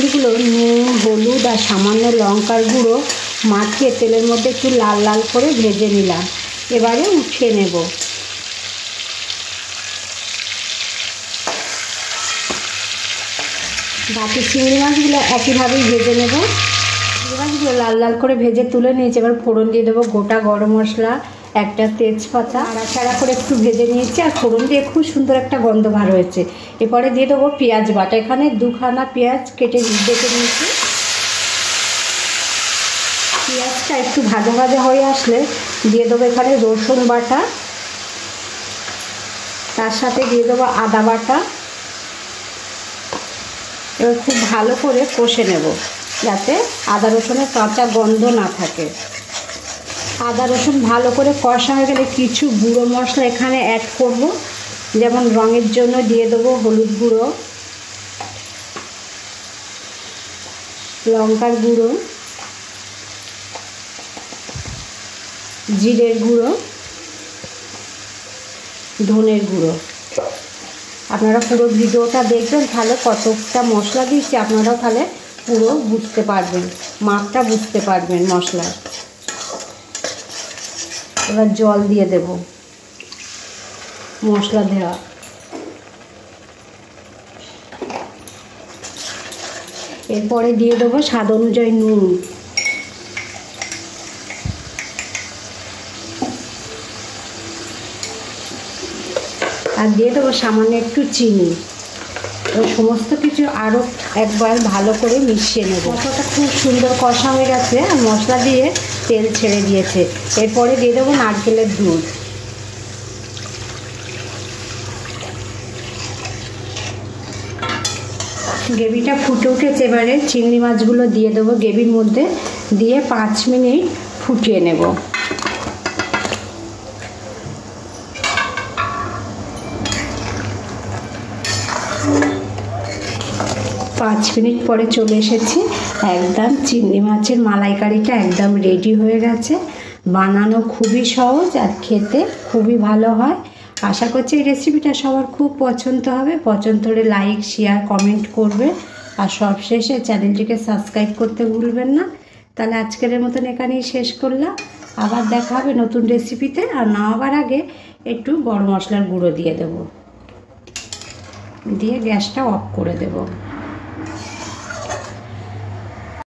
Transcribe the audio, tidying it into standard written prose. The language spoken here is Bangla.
মাছগুলো নুন, হলুদ আর সামান্য লঙ্কার গুঁড়ো মাখিয়ে তেলের মধ্যে একটু লাল লাল করে ভেজে নিলাম। এবারে উঠিয়ে নেব। বাকি চিংড়ি মাছগুলো একইভাবেই ভেজে নেব। চিংড়ি মাছগুলো লাল লাল করে ভেজে তুলে নিয়েছি। এবার ফোড়ন দিয়ে দেবো গোটা গরম মশলা, একটা তেজপাতা, নাড়াচাড়া করে একটু ভেজে নিয়েছি। আর ফোড়ন দিয়ে খুব সুন্দর একটা গন্ধ বার হয়েছে। এরপরে দিয়ে দেবো পেঁয়াজ বাটা। এখানে 2খানা পেঁয়াজ কেটে নিয়েছি। পেঁয়াজটা একটু ভাজা ভাজা হয়ে আসলে দিয়ে দেবো এখানে রসুন বাটা, তার সাথে দিয়ে দেবো আদা বাটা। এবার খুব ভালো করে কষে নেব যাতে আদা রসুনের কাঁচা গন্ধ না থাকে। আদা রসুন ভালো করে কষা হয়ে গেলে কিছু গুঁড়ো মশলা এখানে অ্যাড করব। যেমন রঙের জন্য দিয়ে দেবো হলুদ গুঁড়ো, লঙ্কার গুঁড়ো, জিরের গুঁড়ো, ধনের গুঁড়ো। আপনারা পুরো ভিডিওটা দেখবেন, তাহলে কতটা মশলা দিচ্ছি আপনারাও তাহলে পুরো বুঝতে পারবেন, মাপটা বুঝতে পারবেন মশলার। এবার জল দিয়ে দেব মশলা দেওয়া। এরপরে দিয়ে দেবো স্বাদ অনুযায়ী নুন, আর দিয়ে দেবো সামান্য একটু চিনি। সমস্ত কিছু আরও একবার ভালো করে মিশিয়ে নেব। মশলাটা খুব সুন্দর কষা হয়ে গেছে আর মশলা দিয়ে তেল ছেড়ে দিয়েছে। এরপরে দিয়ে দেবো নারকেলের দুধ। গ্রেভিটা ফুটে উঠেছে। এবারে চিংড়ি মাছগুলো দিয়ে দেবো গ্রেভির মধ্যে, দিয়ে 5 মিনিট ফুটিয়ে নেব। 5 মিনিট পরে চলে এসেছি। একদম চিংড়ি মাছের মালাইকারিটা একদম রেডি হয়ে গেছে। বানানো খুবই সহজ আর খেতে খুবই ভালো হয়। আশা করছি এই রেসিপিটা সবার খুব পছন্দ হবে। পছন্দ হলে লাইক, শেয়ার, কমেন্ট করবে। আর সবশেষে চ্যানেলটিকে সাবস্ক্রাইব করতে ভুলবেন না। তাহলে আজকের মতন এখানেই শেষ করলাম। আবার দেখা হবে নতুন রেসিপিতে। আর নামাবার আগে একটু গরম মশলার গুঁড়ো দিয়ে দেবো, দিয়ে গ্যাসটা অফ করে দেবো।